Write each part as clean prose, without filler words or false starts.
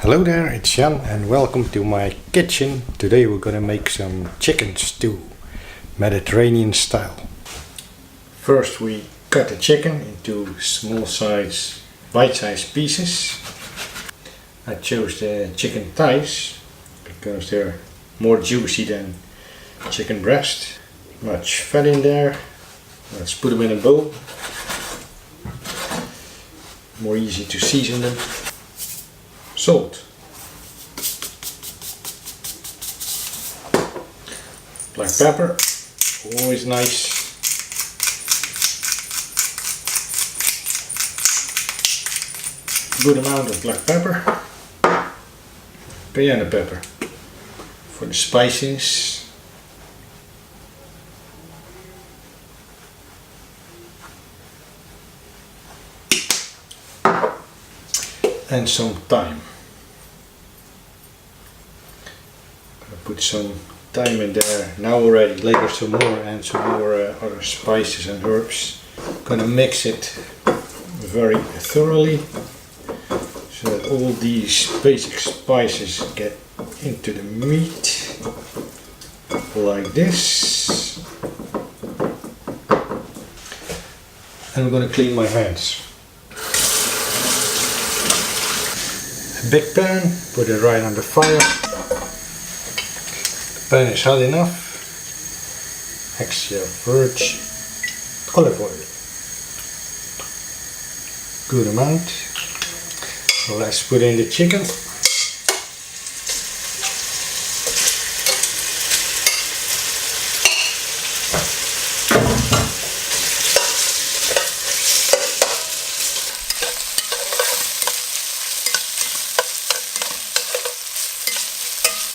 Hello there, it's Jan and welcome to my kitchen. Today we're gonna make some chicken stew, Mediterranean style. First we cut the chicken into small size, bite-sized pieces. I chose the chicken thighs because they're more juicy than chicken breast. Much fat in there. Let's put them in a bowl. More easy to season them. Salt, black pepper, always nice. Good amount of black pepper, cayenne pepper for the spices. And some thyme. Gonna put some thyme in there now already, later some more, and some more other spices and herbs. Gonna mix it very thoroughly so that all these basic spices get into the meat like this. And I'm gonna clean my hands. Big pan, put it right on the fire. The pan is hot enough. Extra virgin olive oil. Good amount. Let's put in the chicken.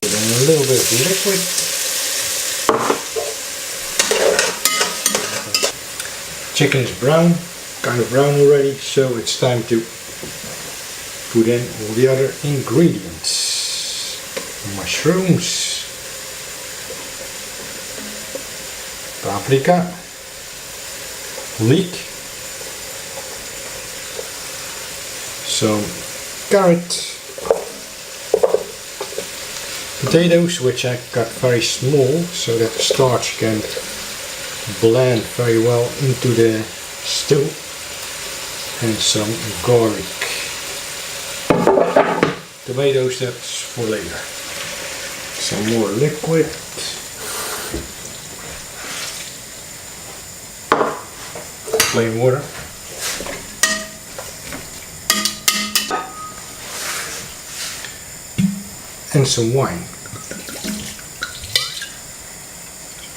A little bit of liquid. Chicken is brown, kind of brown already, so it's time to put in all the other ingredients. Mushrooms, paprika, leek, some carrot, potatoes, which I cut very small so that the starch can blend very well into the stew, and some garlic. Tomatoes, that's for later. Some more liquid. Plain water. And some wine.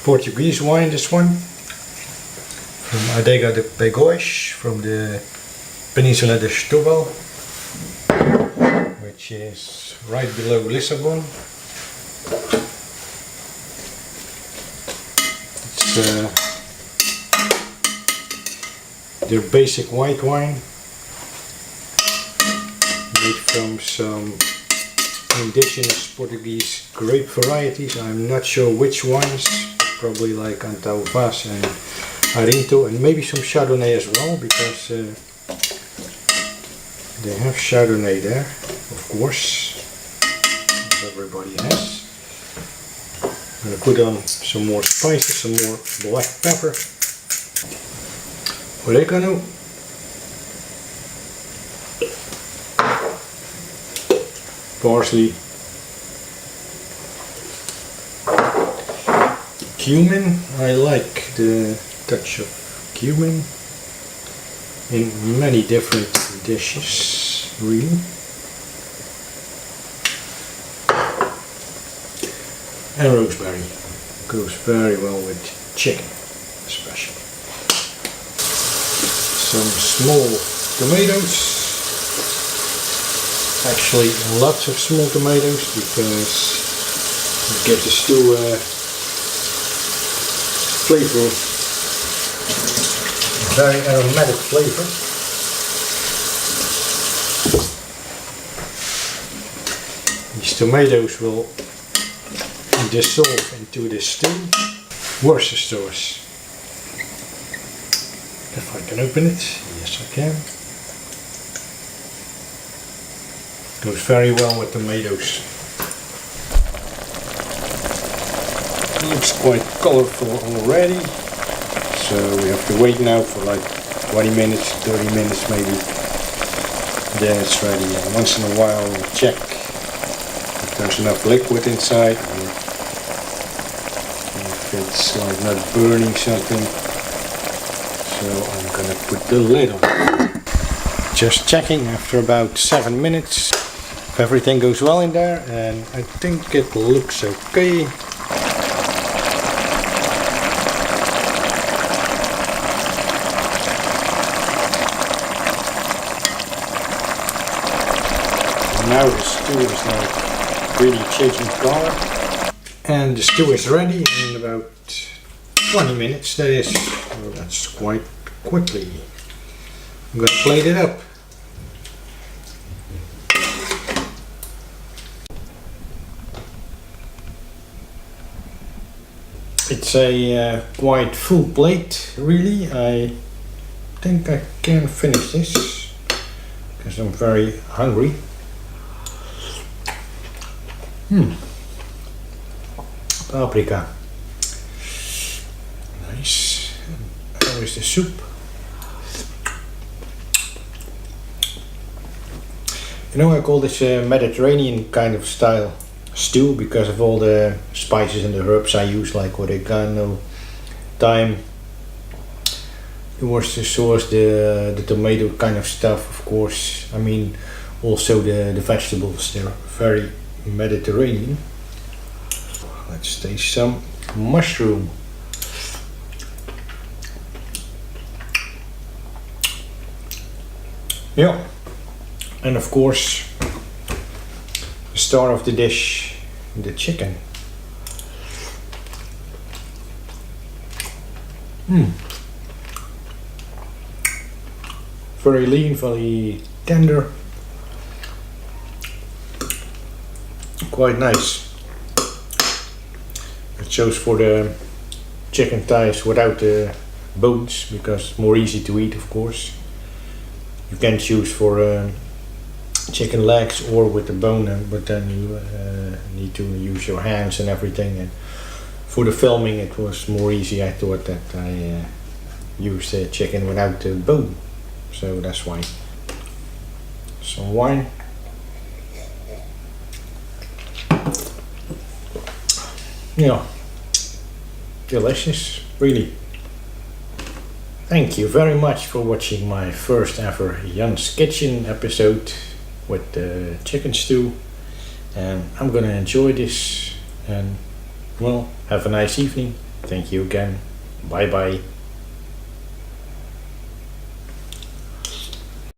Portuguese wine, this one, from Adega de Pegóis, from the Peninsula de Setúbal, which is right below Lisbon. It's their basic white wine, made from some indigenous Portuguese grape varieties. I'm not sure which ones, probably like Antão Vaz and Arinto, and maybe some Chardonnay as well, because they have Chardonnay there, of course, as everybody has. I'm going to put on some more spices, some more black pepper, oregano, parsley, cumin. I like the touch of cumin in many different dishes, really. And rosemary goes very well with chicken, especially. Some small tomatoes. Actually, lots of small tomatoes, because it gives the stew a flavor, a very aromatic flavor. These tomatoes will dissolve into the stew. Worcestershire sauce. If I can open it, yes I can. Goes very well with tomatoes. Looks quite colorful already. So we have to wait now for like 20 minutes, 30 minutes maybe. Then it's ready. And once in a while we'll check if there's enough liquid inside, or if it's like not burning something. So I'm gonna put the lid on. Just checking after about 7 minutes if everything goes well in there, and I think it looks okay. Now the stew is like really changing color, and the stew is ready in about 20 minutes. That is, well, that's quite quickly. I'm gonna plate it up. It's a quite full plate, really. I think I can finish this because I'm very hungry. Paprika. Nice. How is the soup? You know, I call this a Mediterranean kind of style stew because of all the spices and the herbs I use, like oregano, thyme, the Worcester sauce, the tomato kind of stuff, of course. I mean, also the vegetables, they're very Mediterranean. Let's taste some mushroom. Yeah, and of course the star of the dish, the chicken. Very lean, very tender, quite nice. It shows for the chicken thighs without the bones, because it's more easy to eat, of course. You can choose for chicken legs or with the bone, but then you need to use your hands and everything. And for the filming it was more easy. I thought that I used the chicken without the bone, so that's why. Some wine. Yeah, delicious, really. Thank you very much for watching my first ever Jan's Kitchen episode with the chicken stew, and I'm gonna enjoy this, and well, have a nice evening. Thank you again. Bye bye.